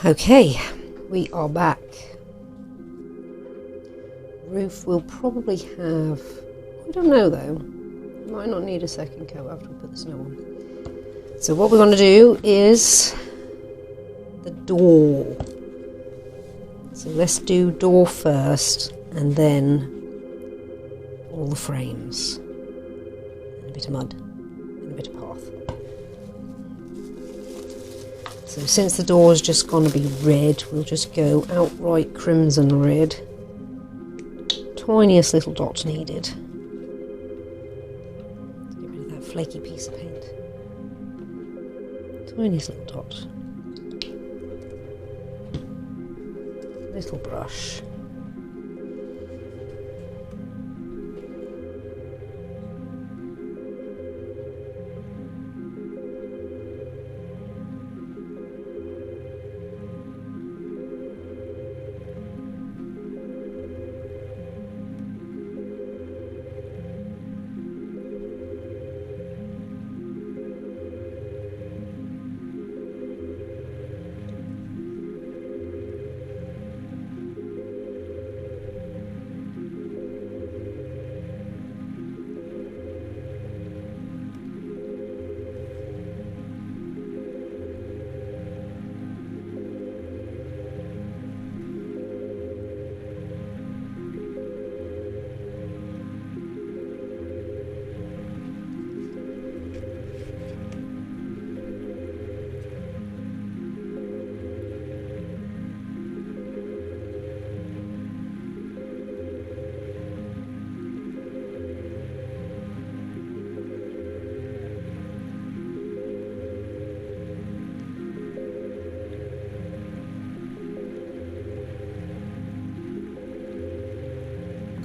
Okay, we are back. Roof will probably have, I don't know though, might not need a second coat after we put the snow on. So what we're going to do is the door. So let's do door first and then all the frames. And a bit of mud and a bit of path. So since the door is just going to be red, we'll just go outright crimson red. Tiniest little dot needed. Let's get rid of that flaky piece of paint. Tiniest little dot. Little brush.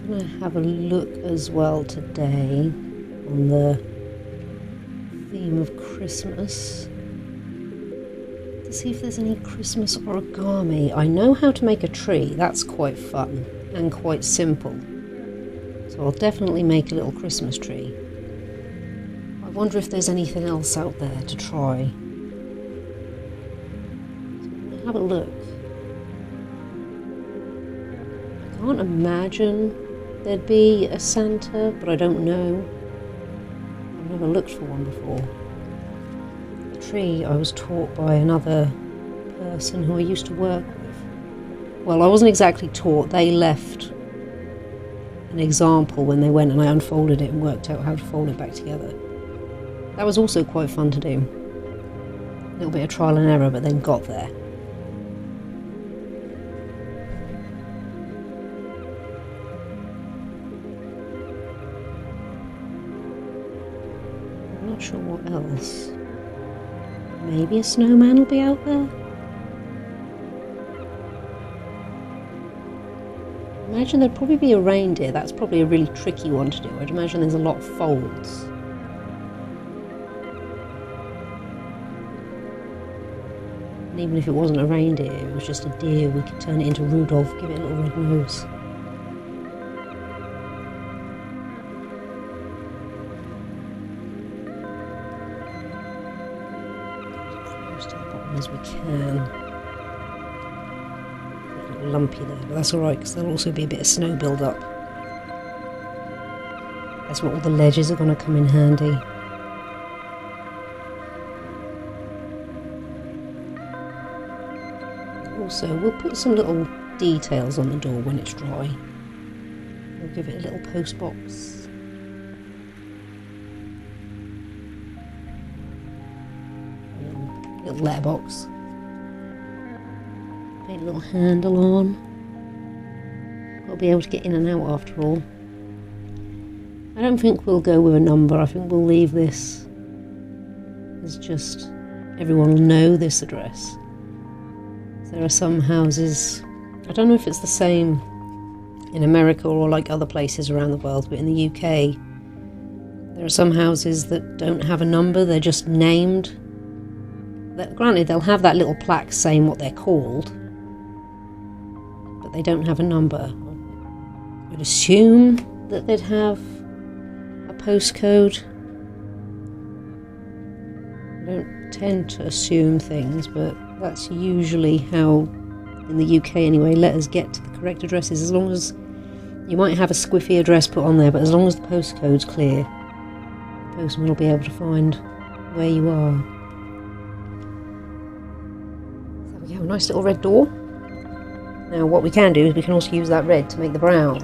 I'm going to have a look as well today on the theme of Christmas to see if there's any Christmas origami. I know how to make a tree, that's quite fun and quite simple, so I'll definitely make a little Christmas tree. I wonder if there's anything else out there to try. So I'll have a look. I can't imagine there'd be a Santa, but I don't know. I've never looked for one before. The tree I was taught by another person who I used to work with. Well, I wasn't exactly taught, they left an example when they went and I unfolded it and worked out how to fold it back together. That was also quite fun to do. A little bit of trial and error, but then got there. Not sure what else. Maybe a snowman will be out there? Imagine there'd probably be a reindeer. That's probably a really tricky one to do. I'd imagine there's a lot of folds. And even if it wasn't a reindeer, it was just a deer, we could turn it into Rudolph, give it a little red nose. As we can. A little lumpy there, but that's alright because there'll also be a bit of snow build up. That's where all the ledges are going to come in handy. Also, we'll put some little details on the door when it's dry. We'll give it a little post box. Little letterbox. Paint a little handle on. Got to be able to get in and out after all. I don't think we'll go with a number. I think we'll leave this as just everyone will know this address. There are some houses, I don't know if it's the same in America or like other places around the world, but in the UK there are some houses that don't have a number, they're just named. Granted, they'll have that little plaque saying what they're called, but they don't have a number. I'd assume that they'd have a postcode. I don't tend to assume things, but That's usually how, in the UK anyway, letters get to the correct addresses. As long as you might have a squiffy address put on there, but as long as the postcode's clear, the postman will be able to find where you are. There we go, a nice little red door. Now what we can do is we can also use that red to make the brown.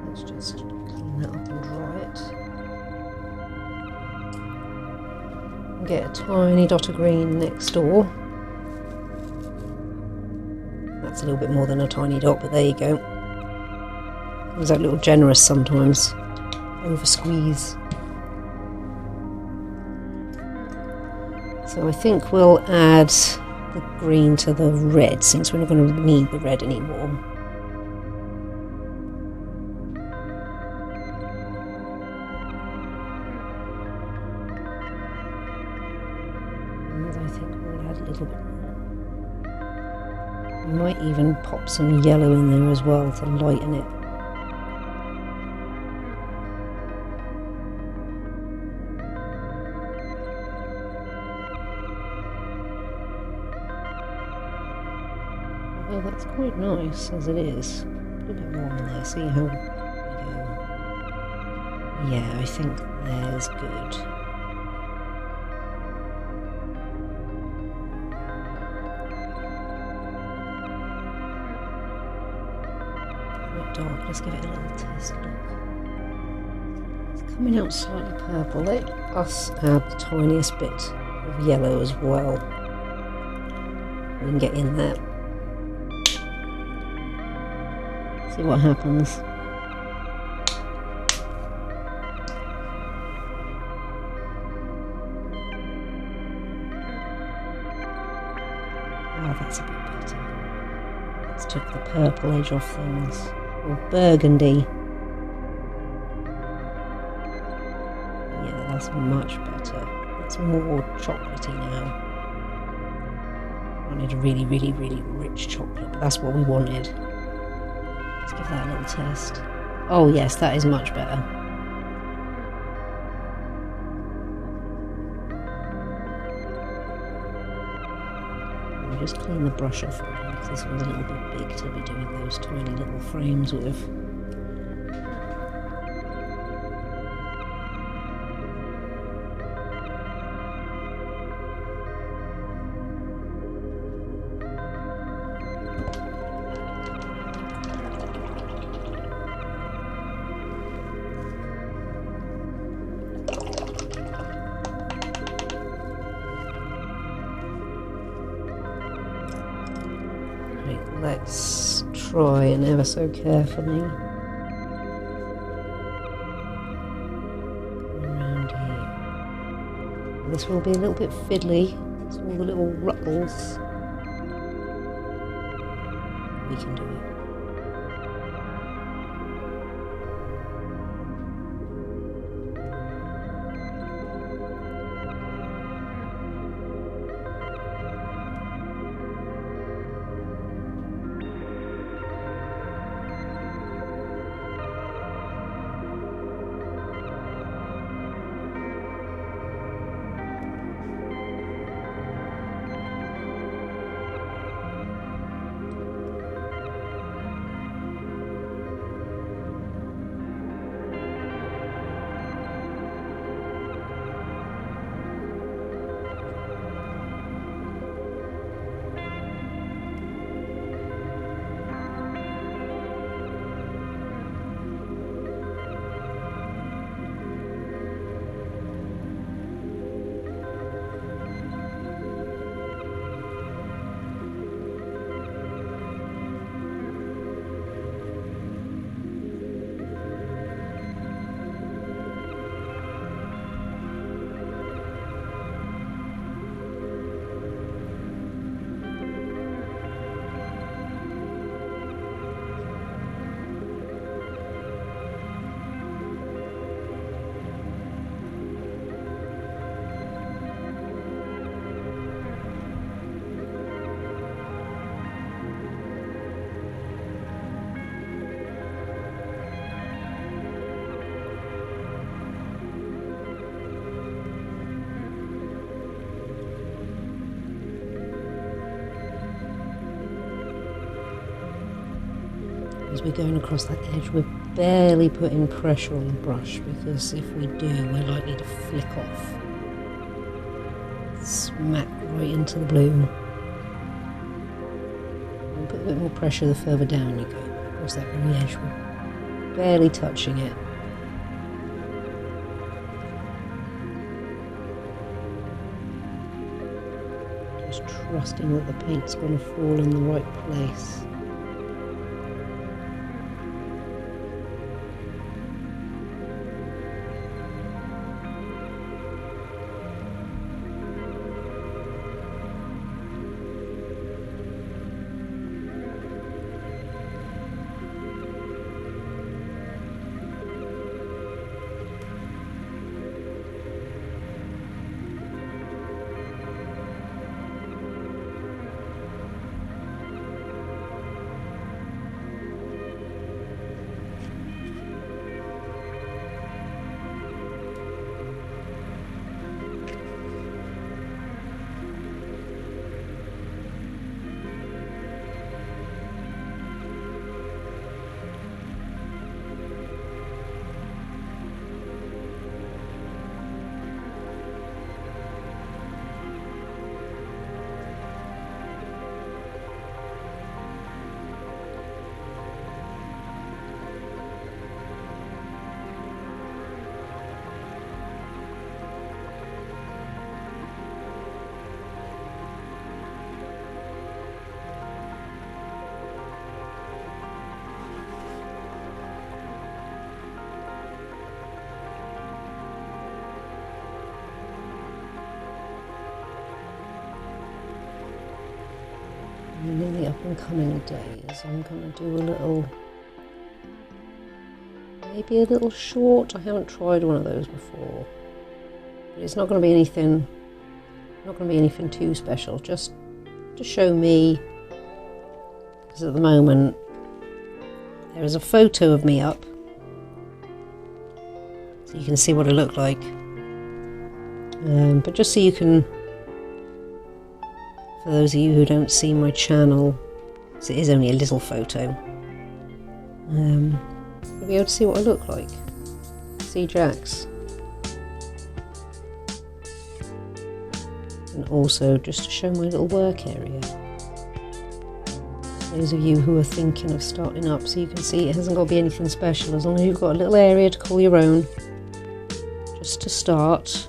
Let's just clean that up and dry it. And get a tiny dot of green next door. That's a little bit more than a tiny dot, but there you go. Comes out a little generous sometimes. Over squeeze. So I think we'll add the green to the red, since we're not going to need the red anymore. And I think we'll add a little bit more. We might even pop some yellow in there as well to lighten it. Well, that's quite nice as it is. A little bit more in there, see how we go. Yeah, I think there's good. Quite dark, let's give it a little test look. It's coming out slightly purple. Let us add the tiniest bit of yellow as well. We can get in there. See what happens. Oh, that's a bit better. Let's took the purple edge off things. Or burgundy. Yeah, that's much better. That's more chocolatey now. I wanted a really, really, really rich chocolate, but that's what we wanted. Let's give that a little test. Oh yes, that is much better. I'll just clean the brush off because this one's a little bit big to be doing those tiny little frames with. Let's try and ever so carefully around here. This will be a little bit fiddly. It's all the little ruffles. We can do it. as we're going across that edge, we're barely putting pressure on the brush, because if we do, we're likely to flick off. Smack right into the bloom. And put a bit more pressure the further down you go, across that very edge. We're barely touching it. Just trusting that the paint's going to fall in the right place. In the up and coming days, I'm going to do a little, maybe a little short. I haven't tried one of those before, but it's not going to be anything, too special. Just to show me, because at the moment there is a photo of me up, so you can see what I look like. But just so you can. For those of you who don't see my channel, because it is only a little photo, you'll be able to see what I look like. See Jax. And also just to show my little work area. Those of you who are thinking of starting up, so you can see it hasn't got to be anything special, as long as you've got a little area to call your own, just to start.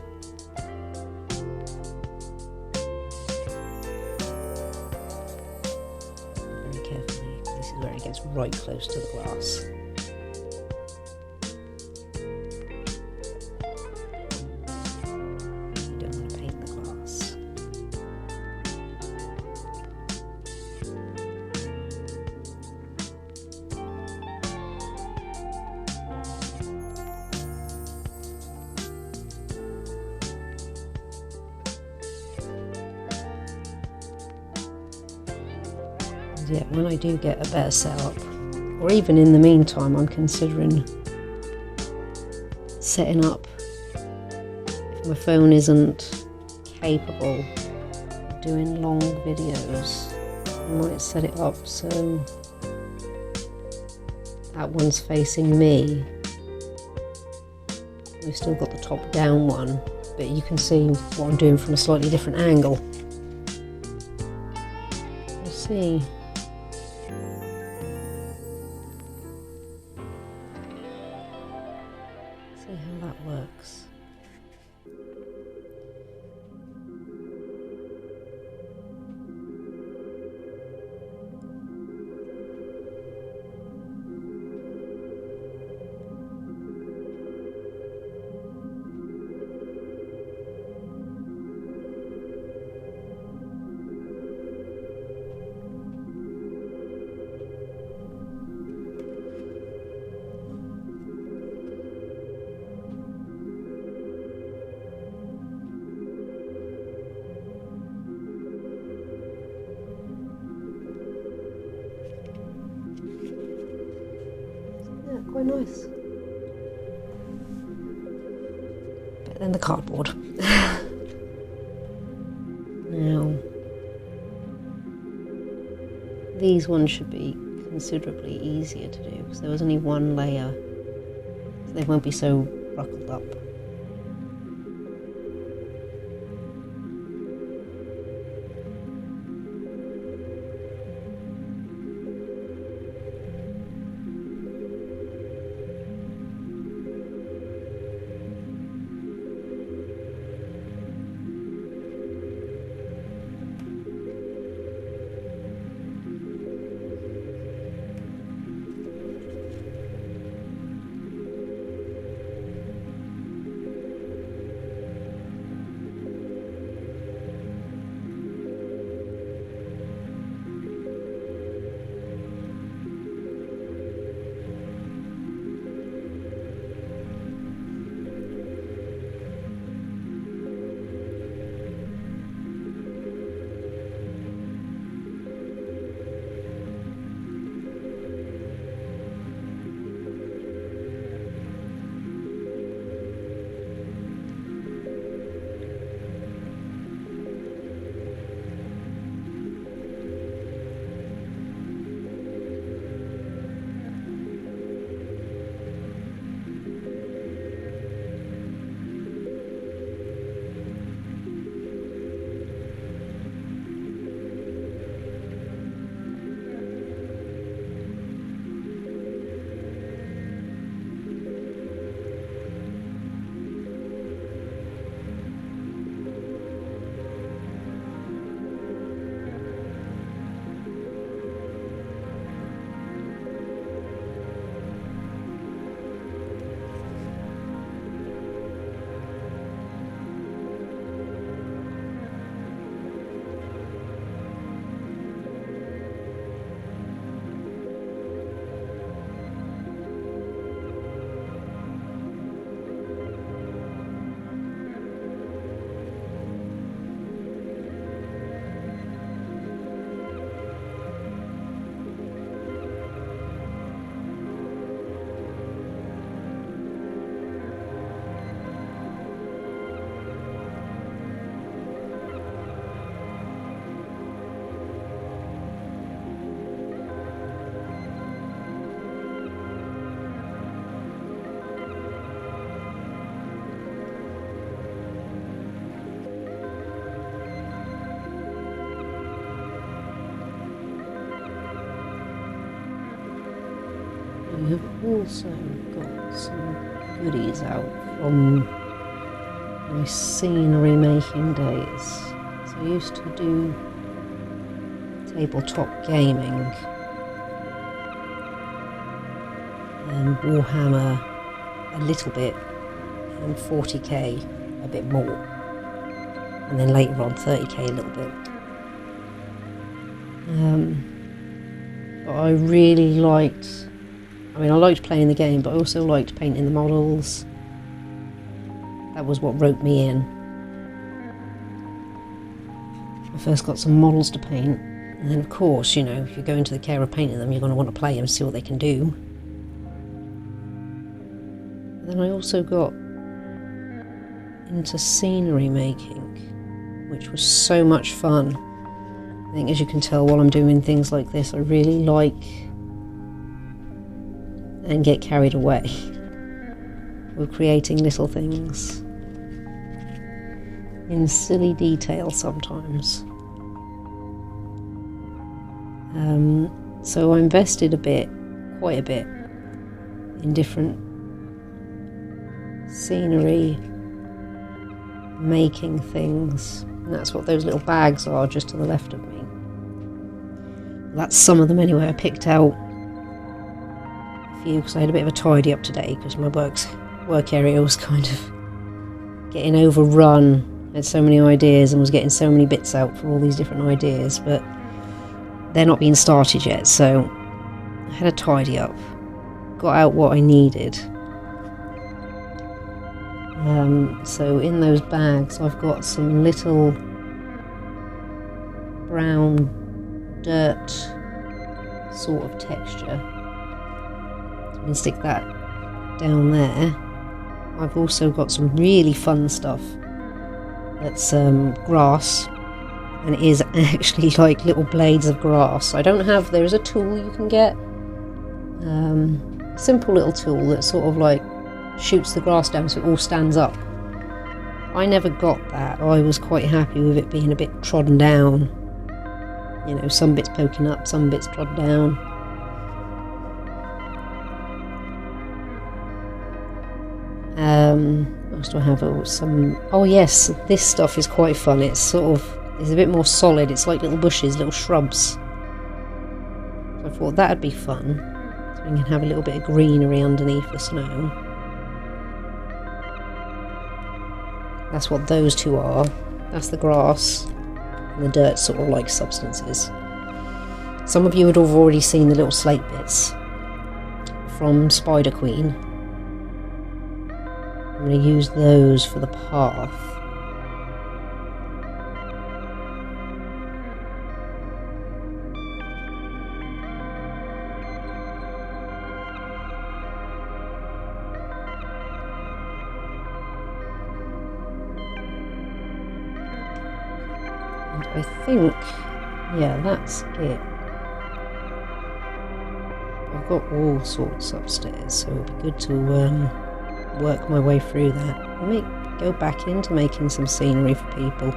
Where it gets right close to the glass. You don't want to paint the glass. Yeah, when I do get a better setup, or even in the meantime, I'm considering setting up, if my phone isn't capable of doing long videos, I might set it up so that one's facing me. We've still got the top down one, but you can see what I'm doing from a slightly different angle. Let's see. How that works. Quite nice. Better than the cardboard. Now, these ones should be considerably easier to do because there was only one layer, so they won't be so ruckled up. We have also got some goodies out from my scenery making days. So I used to do tabletop gaming and Warhammer a little bit, and 40k a bit more, and then later on 30k a little bit. But I really liked, I liked playing the game, but I also liked painting the models. That was what roped me in. I first got some models to paint, and then of course, you know, if you go into the care of painting them, you're going to want to play them, see what they can do. Then I also got into scenery making, which was so much fun. I think, as you can tell, while I'm doing things like this, I really like and get carried away with creating little things in silly detail sometimes. So I invested quite a bit, in different scenery making things, and that's what those little bags are just to the left of me. That's some of them anyway. I picked out a few because I had a bit of a tidy up today because my work area was kind of getting overrun. I had so many ideas and was getting so many bits out for all these different ideas, but they're not being started yet, so I had a tidy up, got out what I needed. So in those bags I've got some little brown dirt sort of texture. So I can stick that down there. I've also got some really fun stuff that's grass, and it is actually like little blades of grass. There is a tool you can get, a simple little tool that sort of like shoots the grass down so it all stands up. I never got that. I was quite happy with it being a bit trodden down. You know, some bits poking up, some bits trodden down. What else do I have? Oh yes, this stuff is quite fun. It's a bit more solid. It's like little bushes, little shrubs. So I thought that'd be fun. So we can have a little bit of greenery underneath the snow. That's what those two are. That's the grass and the dirt sort of like substances. Some of you would have already seen the little slate bits from Spider Queen. I'm going to use those for the path. And I think, yeah, that's it. I've got all sorts upstairs, so it'll be good to work my way through that. I may go back into making some scenery for people.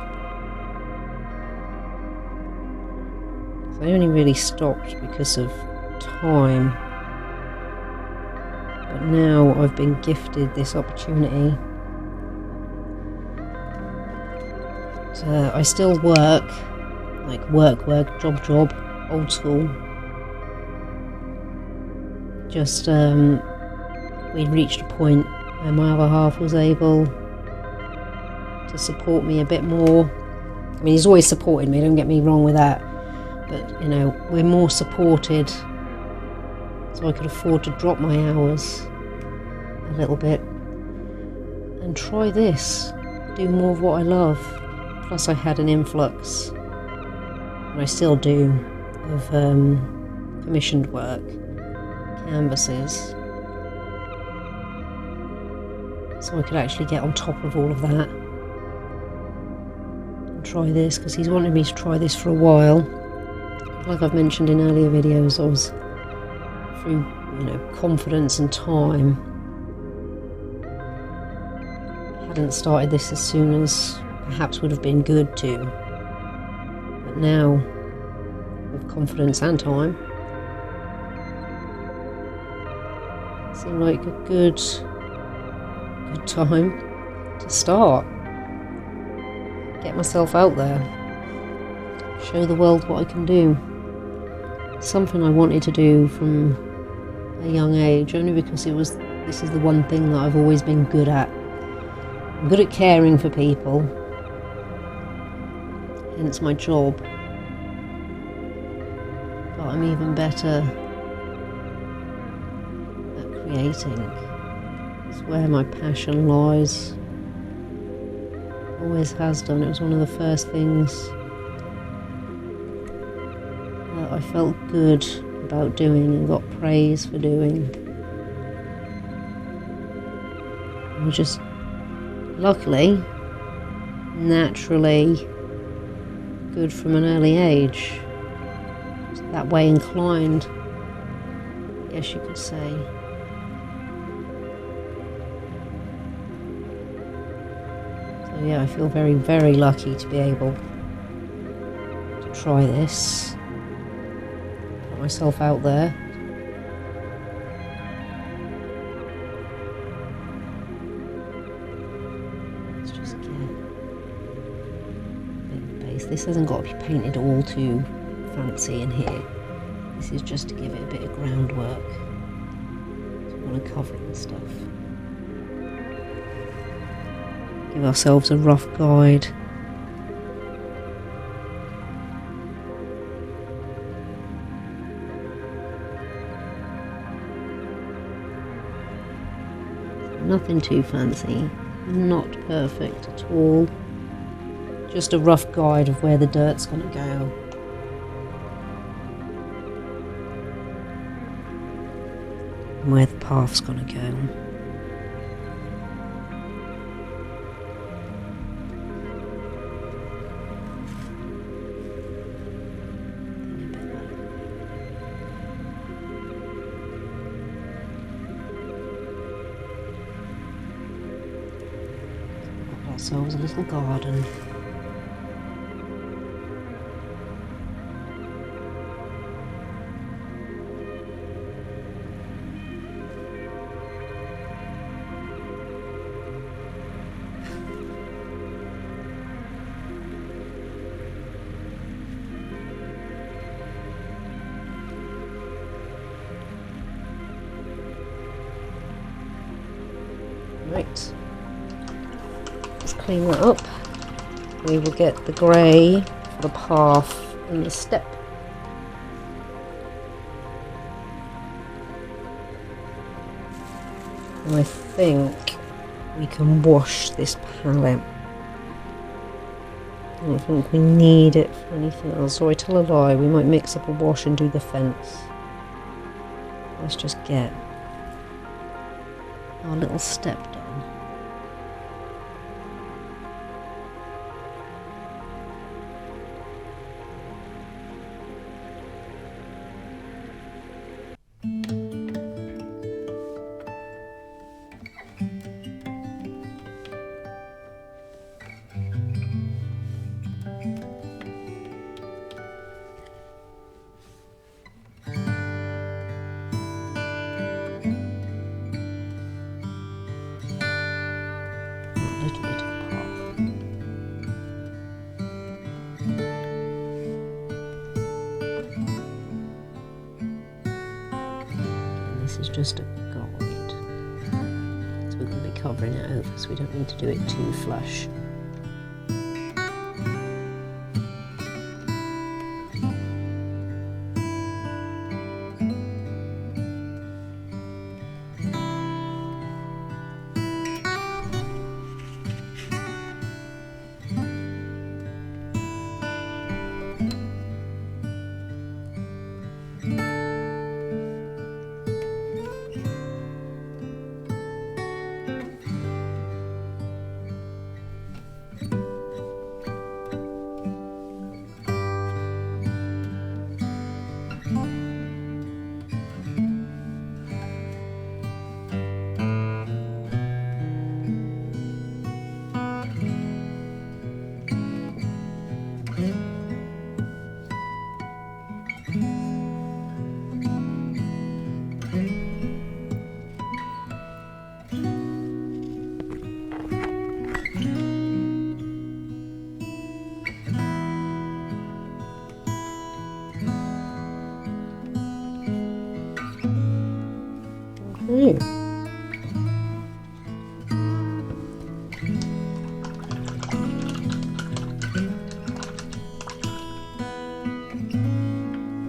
So I only really stopped because of time, but now I've been gifted this opportunity. I still work, like work, job, old school. Just we'd reached a point where my other half was able to support me a bit more. I mean, he's always supported me, don't get me wrong with that, but you know, we're more supported, so I could afford to drop my hours a little bit and try this, do more of what I love. Plus I had an influx, and I still do, of commissioned work, canvases. So I could actually get on top of all of that and try this, because he's wanted me to try this for a while. Like I've mentioned in earlier videos, I was, through, you know, confidence and time, hadn't started this as soon as perhaps would have been good to. But now, with confidence and time, it seemed like a good time to start. Get myself out there, show the world what I can do. It's something I wanted to do from a young age, only because this is the one thing that I've always been good at. I'm good at caring for people, hence my job, but I'm even better at creating. It's where my passion lies. Always has done. It was one of the first things that I felt good about doing and got praise for doing. I was just luckily, naturally good from an early age. Just that way inclined, I guess you could say. So yeah, I feel very, very lucky to be able to try this, put myself out there. Let's just get a bit of base. This hasn't got to be painted all too fancy in here. This is just to give it a bit of groundwork. So we want to cover it and stuff. Give ourselves a rough guide. Nothing too fancy, not perfect at all. Just a rough guide of where the dirt's going to go. And where the path's going to go. ourselves a little garden. Right, let's clean that up. We will get the grey for the path and the step. And I think we can wash this palette. I don't think we need it for anything else, or I tell a lie, we might mix up a wash and do the fence. Let's just get our little step done. This is just a guide, so we're going to be covering it over, so we don't need to do it too flush.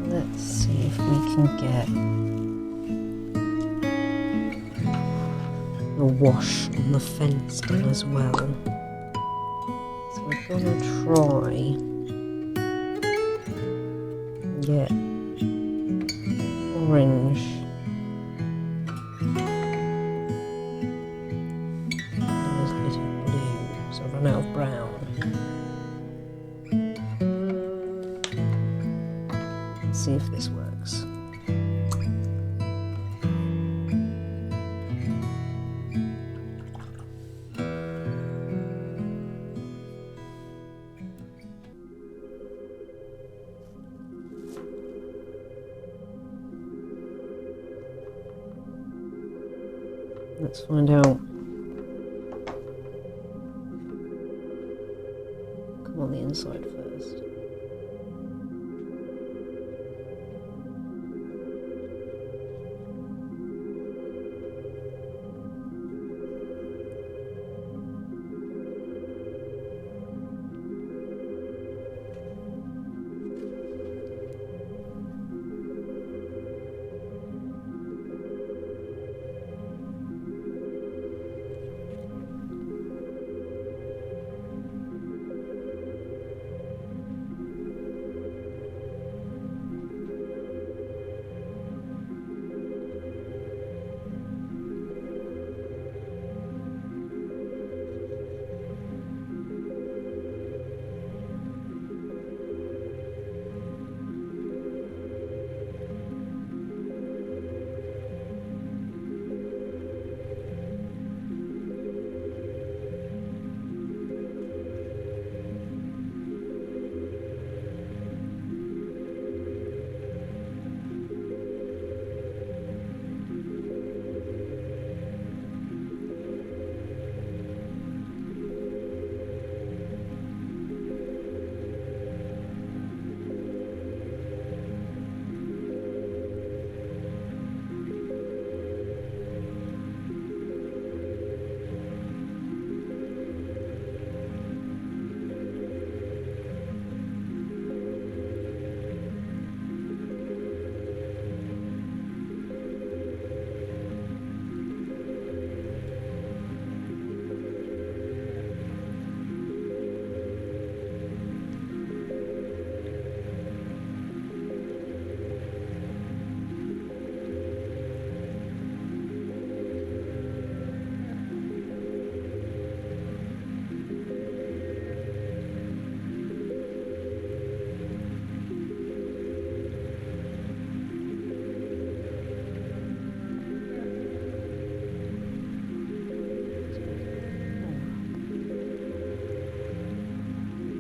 Let's see if we can get a wash on the fence done as well. So we're gonna try and get orange. Out of brown. Let's see if this works. Let's find out. On the inside first.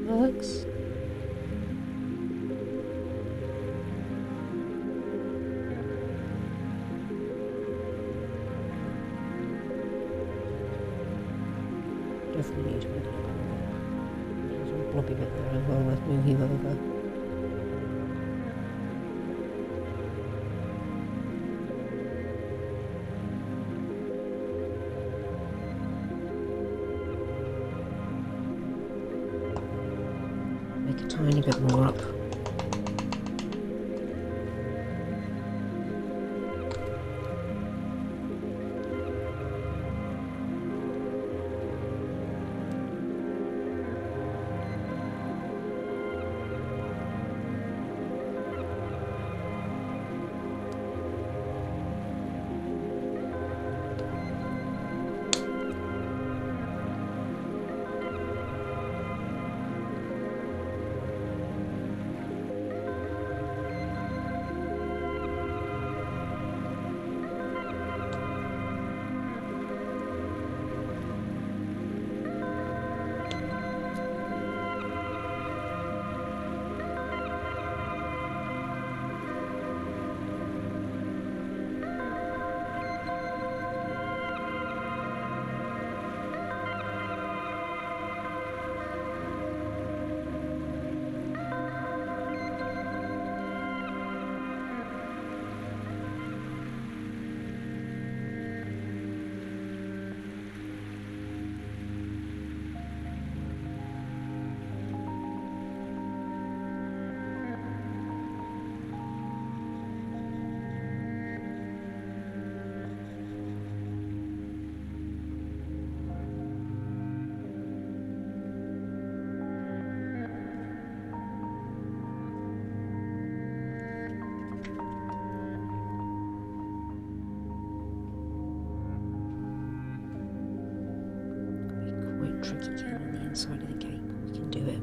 works. Definitely need to make it longer. There's a blobby bit there as well worth moving over. Make a tiny bit more up. Tricky getting on the inside of the gate, but we can do it.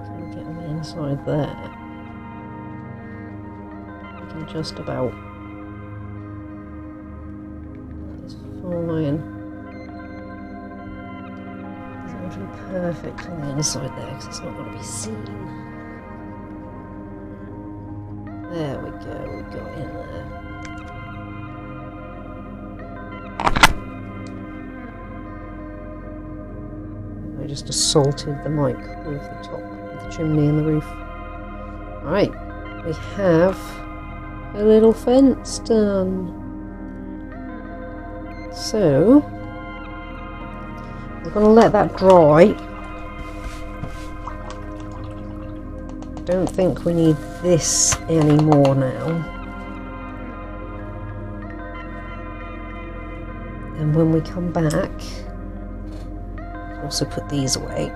Can we get on the inside there? Just about. That's fine. It's not really perfect on the inside there because it's not going to be seen. There we go, we got in there. I just assaulted the mic with the top of the chimney and the roof. Alright, we have a little fence done. So we're going to let that dry. Don't think we need this anymore now. And when we come back, also put these away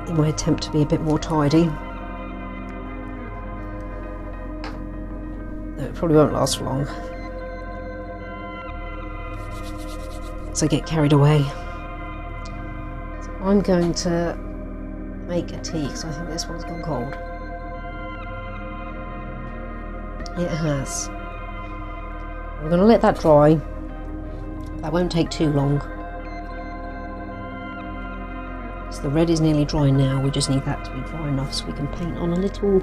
in my attempt to be a bit more tidy. Probably won't last for long, so I get carried away. So I'm going to make a tea because I think this one's gone cold. It has. We're going to let that dry. That won't take too long. So the red is nearly dry now. We just need that to be dry enough so we can paint on a little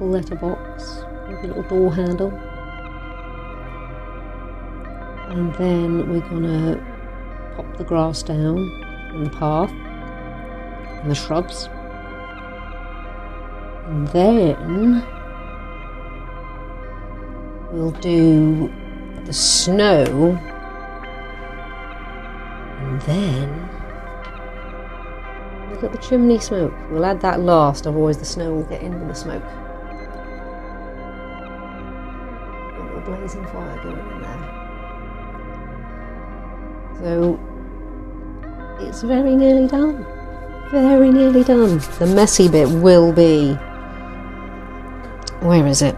letterbox. A little door handle, and then we're gonna pop the grass down in the path and the shrubs, and then we'll do the snow, and then look at the chimney smoke. We'll add that last, otherwise the snow will get in with the smoke. Blazing fire going in there. So it's very nearly done. Very nearly done. The messy bit will be, where is it?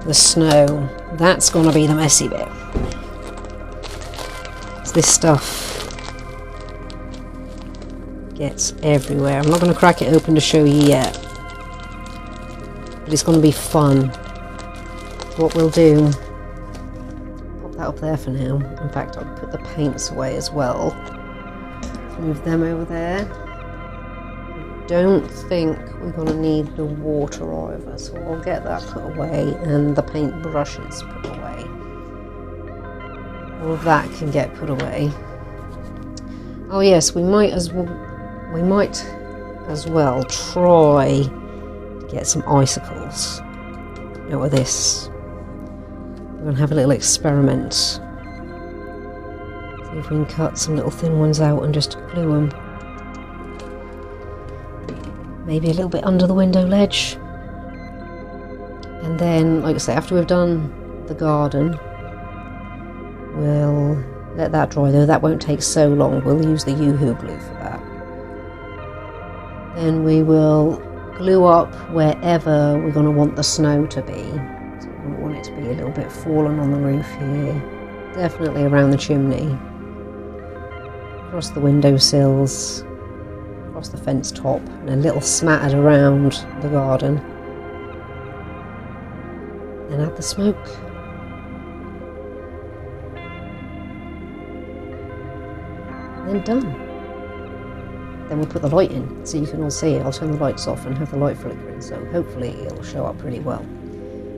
the snow. That's going to be the messy bit. This stuff gets everywhere. I'm not going to crack it open to show you yet, but it's going to be fun. What we'll do, pop that up there for now. In fact, I'll put the paints away as well. Move them over there. Don't think we're going to need the water either, so I'll get that put away and the paint brushes put away. All of that can get put away. Oh yes, we might as well try to get some icicles out of this. We're going to have a little experiment. See if we can cut some little thin ones out and just glue them. Maybe a little bit under the window ledge. And then, like I say, after we've done the garden, we'll let that dry, though that won't take so long. We'll use the Yoo-hoo glue for that. Then we will glue up wherever we're going to want the snow to be. So we're going to want it to be a little bit fallen on the roof here. Definitely around the chimney. Across the windowsills. Across the fence top. And a little smattered around the garden. Then add the smoke. Then done. Then we'll put the light in so you can all see it. I'll turn the lights off and have the light flickering, so hopefully it'll show up pretty well.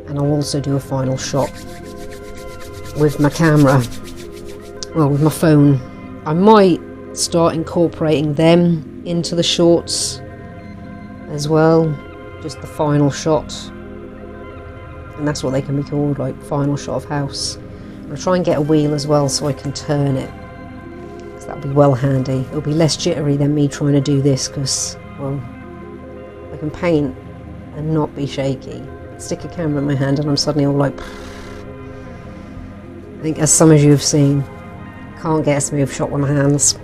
And I'll also do a final shot with my camera, well, with my phone. I might start incorporating them into the shorts as well, just the final shot, and that's what they can be called, like final shot of house. I'll try and get a wheel as well so I can turn it. That'll be well handy. It'll be less jittery than me trying to do this because, well, I can paint and not be shaky. Stick a camera in my hand and I'm suddenly all like, I think as some of you have seen, can't get a smooth shot with my hands.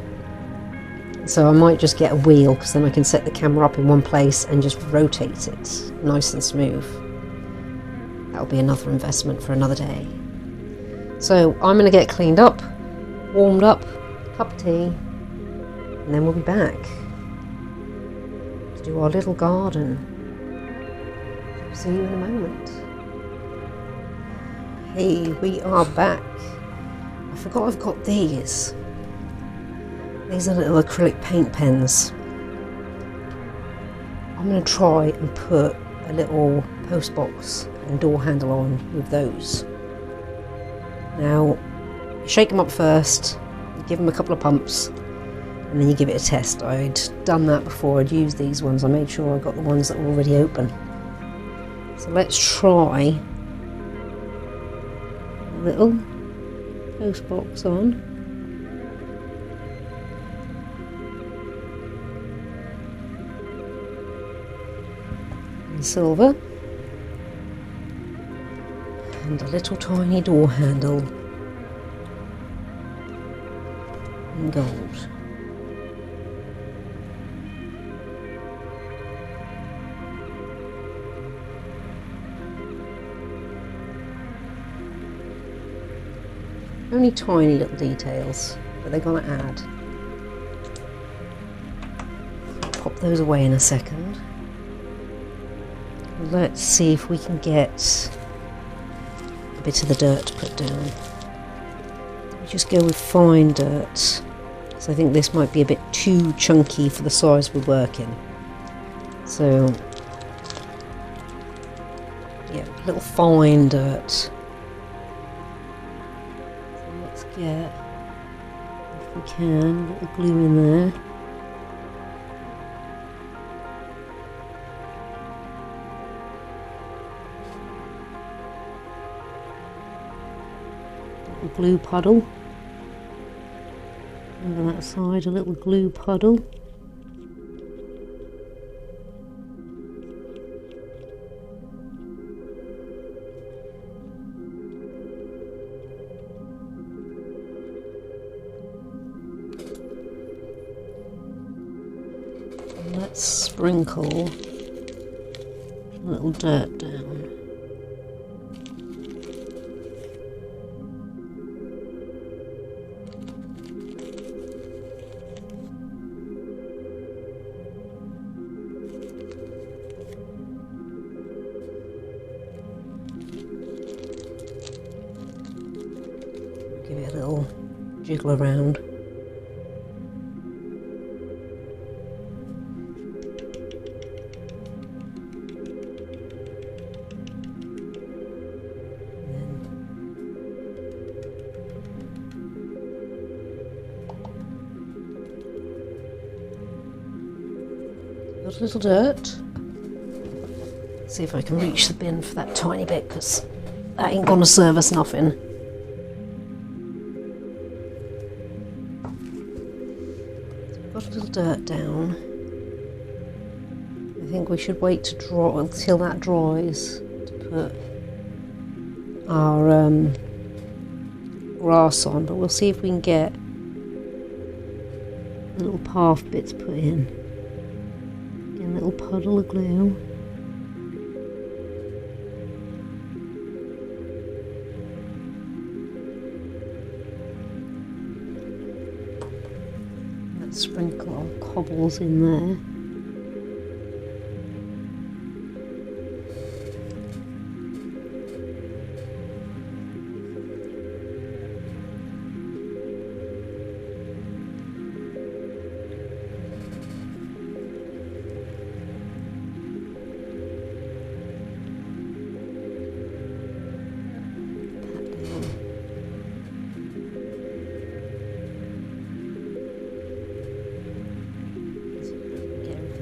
So I might just get a wheel because then I can set the camera up in one place and just rotate it nice and smooth. That'll be another investment for another day. So I'm going to get cleaned up, warmed up, cup of tea, and then we'll be back to do our little garden. See you in a moment. Hey, we are back. I forgot I've got these. These are little acrylic paint pens. I'm going to try and put a little post box and door handle on with those. Now, you shake them up first. Give them a couple of pumps and then you give it a test. I'd done that before. I'd used these ones. I made sure I got the ones that were already open. So let's try a little post box on. And silver. And a little tiny door handle. Gold. Only tiny little details, but they're going to add. Pop those away in a second. Let's see if we can get a bit of the dirt to put down. Just go with fine dirt. So I think this might be a bit too chunky for the size we're working. So, yeah, a little fine dirt. So let's get, if we can, a little glue in there. A glue puddle. Over that side, a little glue puddle. And let's sprinkle a little dirt down. jiggle around. Got a little dirt. See if I can reach the bin for that tiny bit, because that ain't gonna serve us nothing. So got a little dirt down. I think we should wait to draw until that dries to put our grass on, but we'll see if we can get little path bits put in. Get a little puddle of glue. Let's sprinkle our cobbles in there.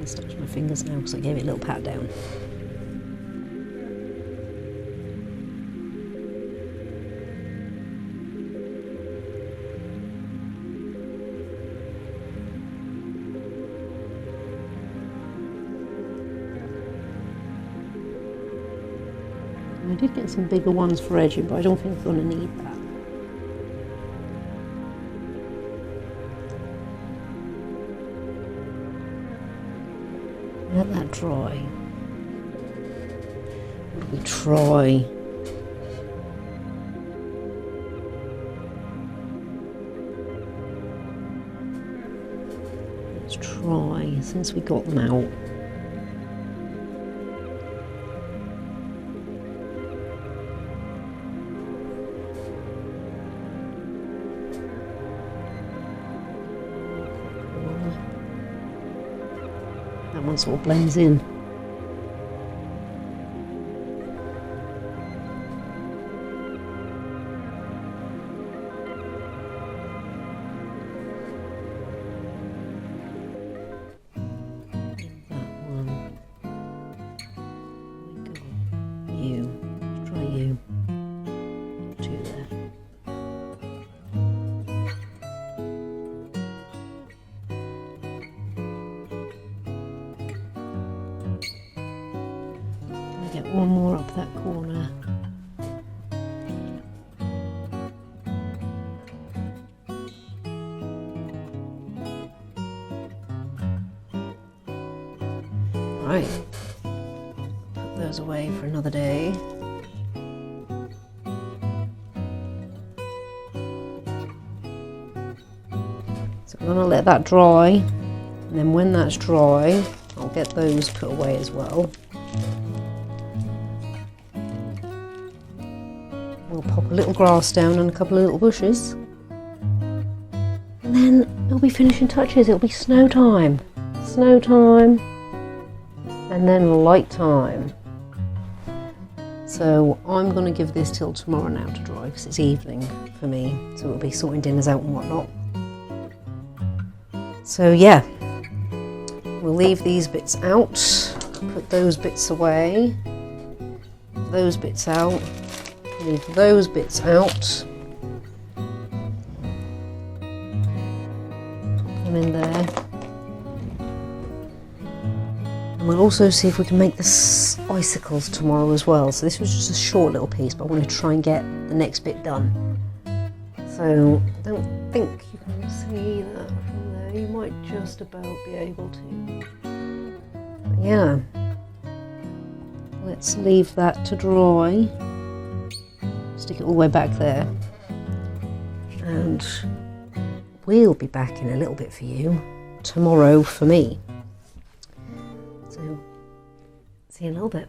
Stuck to my fingers now because I gave it a little pat down. I did get some bigger ones for edging, but I don't think we're going to need that. Let that dry. What do we try? Let's try, since we got them out. That one sort of blends in. That one. We got you. Let's try you. Two there. Get one more up that corner. Right, put those away for another day. So I'm going to let that dry, and then when that's dry, I'll get those put away as well. We'll pop a little grass down and a couple of little bushes. And then it'll be finishing touches. It'll be snow time. Snow time. And then light time. So I'm going to give this till tomorrow now to dry because it's evening for me. So it'll be sorting dinners out and whatnot. So yeah. We'll leave these bits out. Put those bits away. Those bits out. Leave those bits out. Put them in there. And we'll also see if we can make the icicles tomorrow as well. So this was just a short little piece, but I want to try and get the next bit done. So I don't think you can see that from there. You might just about be able to. But yeah. Let's leave that to dry. Stick it all the way back there, and we'll be back in a little bit for you tomorrow for me. So see you in a little bit.